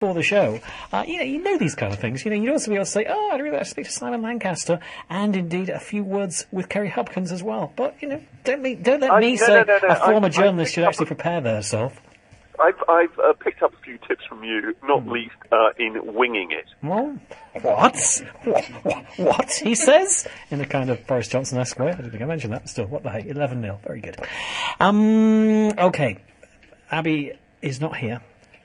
for the show, you know these kind of things. You'd also be able to say, "Oh, I'd really like to speak to Simon Lancaster," and indeed a few words with Kerry Hopkins as well. But don't let me say a former journalist should actually prepare herself. I've picked up a few tips from you, not least in winging it. Well, what? What? He says in a kind of Boris Johnson-esque way. I don't think I mentioned that. Still, what the heck? 11-0. Very good. Okay. Abby is not here.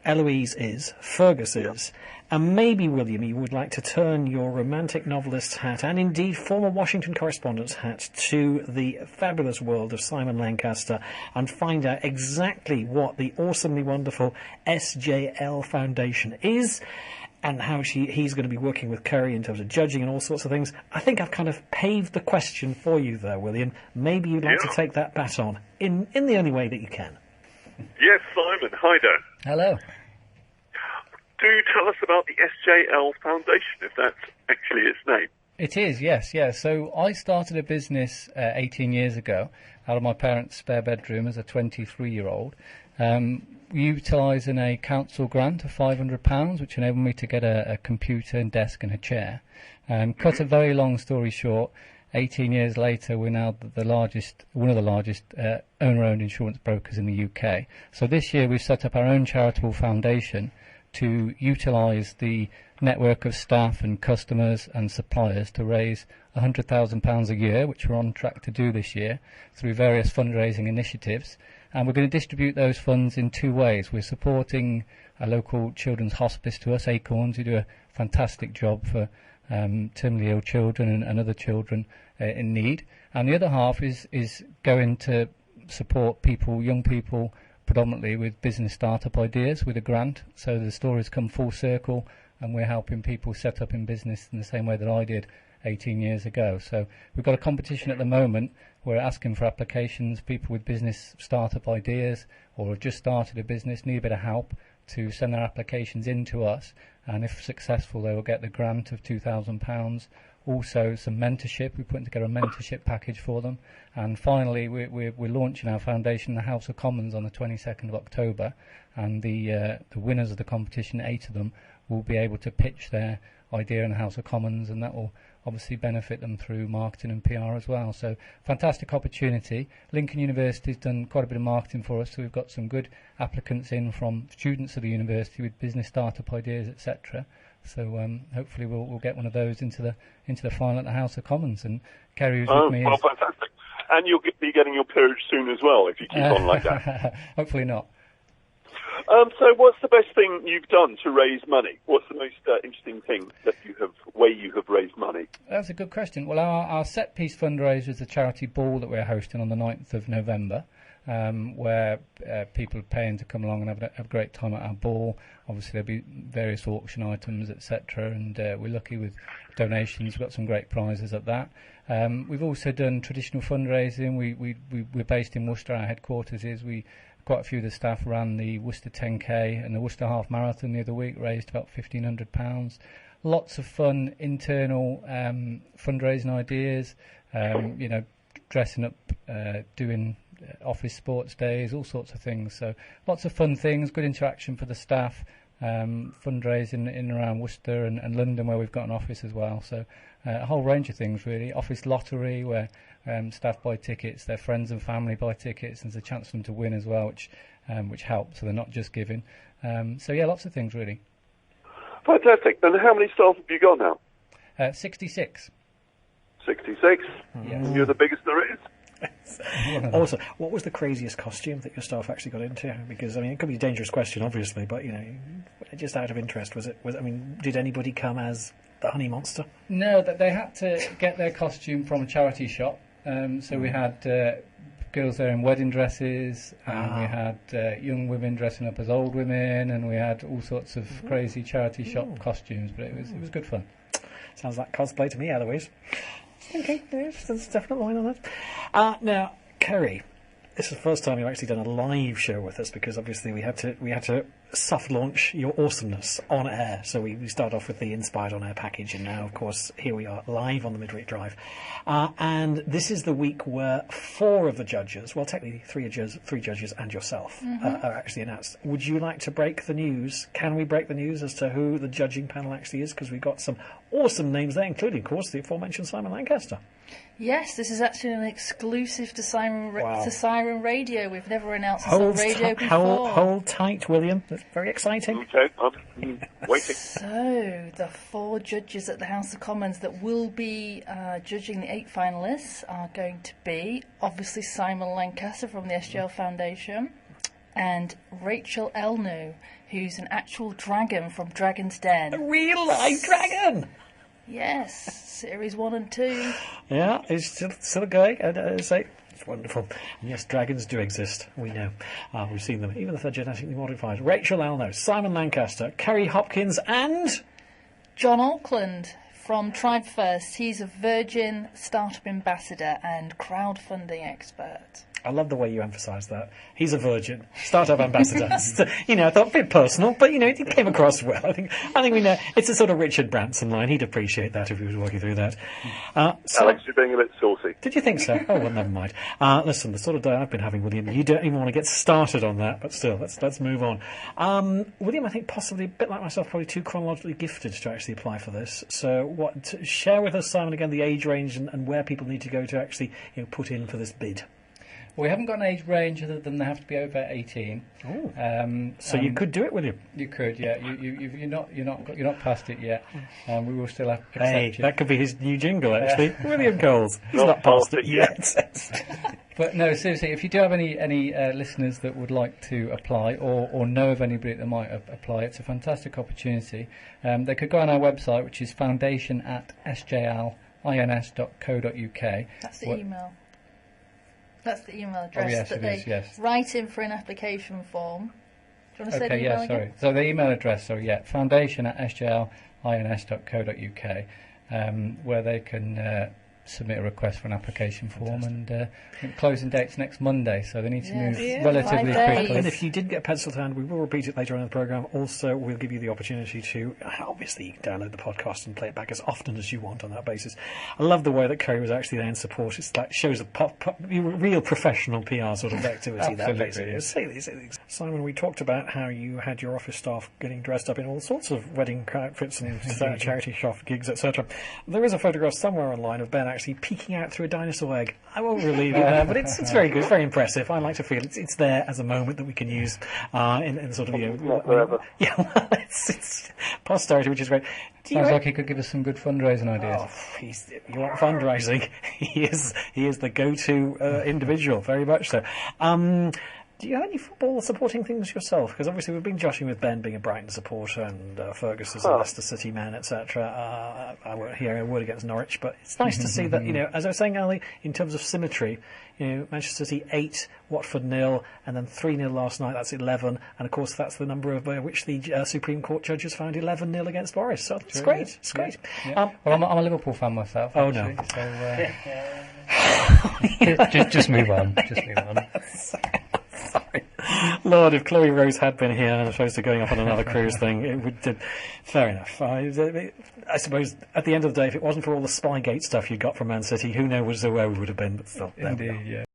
Eloise is. Fergus is. And maybe, William, you would like to turn your romantic novelist's hat, and indeed former Washington correspondent's hat, to the fabulous world of Simon Lancaster and find out exactly what the awesomely wonderful SJL Foundation is and how he's going to be working with Kerry in terms of judging and all sorts of things. I think I've kind of paved the question for you there, William. Maybe you'd like to take that baton in the only way that you can. Yes, Simon. Hi there. Hello. Do tell us about the SJL Foundation, if that's actually its name. It is, yes. So I started a business 18 years ago out of my parents' spare bedroom as a 23-year-old, utilising a council grant of £500, which enabled me to get a computer and desk and a chair. Cut a very long story short, 18 years later, we're now one of the largest owner-owned insurance brokers in the UK. So this year we've set up our own charitable foundation to utilise the network of staff and customers and suppliers to raise £100,000 a year, which we're on track to do this year, through various fundraising initiatives. And we're going to distribute those funds in two ways. We're supporting a local children's hospice to us, Acorns, who do a fantastic job for terminally ill children and other children in need. And the other half is going to support young people, predominantly with business startup ideas with a grant. So the stories come full circle, and we're helping people set up in business in the same way that I did 18 years ago. So we've got a competition at the moment. We're asking for applications, people with business startup ideas or have just started a business, need a bit of help, to send their applications in to us, and if successful they will get the grant of £2,000. Also some mentorship. We're putting together a mentorship package for them. And finally we're launching our foundation in the House of Commons on the 22nd of October, and the winners of the competition, 8 of them, will be able to pitch their idea in the House of Commons, and that will obviously benefit them through marketing and PR as well. So fantastic opportunity. Lincoln University's done quite a bit of marketing for us, so we've got some good applicants in from students of the university with business startup ideas, etc. So hopefully we'll get one of those into the final at the House of Commons. And Kerry, who's with me, fantastic. And you'll be getting your peerage soon as well if you keep on like that. Hopefully not. So what's the best thing you've done to raise money? What's the most interesting thing that you have raised money? That's a good question. Well, our set piece fundraiser is the charity ball that we're hosting on the 9th of November, where people are paying to come along and have a great time at our ball. Obviously there'll be various auction items, etc., and we're lucky with donations. We've got some great prizes at that. We've also done traditional fundraising. We're based in Worcester. Our headquarters is. Quite a few of the staff ran the Worcester 10K and the Worcester Half Marathon the other week, raised about £1,500. Lots of fun internal fundraising ideas, dressing up, doing office sports days, all sorts of things. So lots of fun things, good interaction for the staff, fundraising in and around Worcester and London, where we've got an office as well. So a whole range of things, really. Office lottery, where staff buy tickets, their friends and family buy tickets, and there's a chance for them to win as well, which helps, so they're not just giving. So yeah, lots of things, really. Fantastic. And how many staff have you got now? 66. 66? Yes. You're the biggest there is? Also, what was the craziest costume that your staff actually got into? Because, it could be a dangerous question, obviously, but, just out of interest, did anybody come as the Honey Monster? No, they had to get their costume from a charity shop. So we had girls there in wedding dresses, and we had young women dressing up as old women, and we had all sorts of crazy charity shop costumes, but it was good fun. Sounds like cosplay to me, Eloise. Okay, there's a definite line on that. Now, Kerry, this is the first time you've actually done a live show with us, because obviously we had to soft launch your awesomeness on air. So we start off with the Inspired on Air package, and now, of course, here we are live on the Midweek Drive. And this is the week where 4 of the judges, well, technically 3 judges and yourself, are actually announced. Would you like to break the news? Can we break the news as to who the judging panel actually is? Because we've got some awesome names there, including, of course, the aforementioned Simon Lancaster. Yes, this is actually an exclusive to Siren Radio. We've never announced this Hold on radio before. Hold tight, William. That's very exciting. Okay, I'm waiting. So, the 4 judges at the House of Commons that will be judging the 8 finalists are going to be, obviously, Simon Lancaster from the SJL Foundation and Rachel Elno, who's an actual dragon from Dragon's Den. A real live dragon! Yes, series 1 and 2. Yeah, it's still going. It's wonderful. And yes, dragons do exist. We know. We've seen them, even if they're genetically modified. Rachel Elno, Simon Lancaster, Kerry Hopkins, and John Auckland from Tribe First. He's a Virgin startup ambassador and crowdfunding expert. I love the way you emphasise that. He's a virgin, startup ambassador. I thought a bit personal, but it came across well. I think we know it's a sort of Richard Branson line. He'd appreciate that if he was walking through that. Alex, you're being a bit saucy. Did you think so? Oh well, never mind. Listen, the sort of day I've been having, William, you don't even want to get started on that. But still, let's move on. William, I think possibly a bit like myself, probably too chronologically gifted to actually apply for this. So, share with us, Simon, again the age range and where people need to go to actually put in for this bid. We haven't got an age range other than they have to be over 18. So you could do it, will you? You could, yeah. You're not past it yet. We will still accept you. That could be his new jingle, actually. William Coles. He's not past it yet. But no, seriously, if you do have any listeners that would like to apply or know of anybody that might apply, it's a fantastic opportunity. They could go on our website, which is foundation@sjlins.co.uk. That's the email. That's the email address write in for an application form. Do you want to say the email again? So the email address, foundation@sjlins.co.uk, where they can submit a request for an application form. And closing date's next Monday, so they need to move relatively quickly. And if you didn't get pencil to hand, we will repeat it later on in the programme. Also, we'll give you the opportunity to, obviously, you can download the podcast and play it back as often as you want on that basis. I love the way that Kerry was actually there in support. It's like shows a real professional PR sort of activity. That basically is. Simon, we talked about how you had your office staff getting dressed up in all sorts of wedding outfits and charity shop gigs, etc. There is a photograph somewhere online of Ben actually peeking out through a dinosaur egg. I won't relieve you there, but it's very good, it's very impressive. I like to feel it's there as a moment that we can use in sort of not forever. Yeah, well, it's posterity, which is great. Sounds like he could give us some good fundraising ideas. You want fundraising? He is the go-to individual, very much so. Do you have any football supporting things yourself? Because obviously we've been joshing with Ben being a Brighton supporter and Fergus is a Leicester City man, etc. I won't hear a word against Norwich, but it's nice to see that, as I was saying earlier, in terms of symmetry, Manchester City 8, Watford 0, and then 3-0 last night, that's 11, and of course that's the number of which the Supreme Court judges found 11-0 against Boris, so it's great, it's great. Yeah. Well, I'm a Liverpool fan myself. Oh, actually, no. So just move on, Sorry. Lord, if Chloe Rose had been here and opposed to going off on another cruise thing, it would. Fair enough. I suppose at the end of the day, if it wasn't for all the Spygate stuff you got from Man City, who knows where we would have been. But still, indeed, yeah.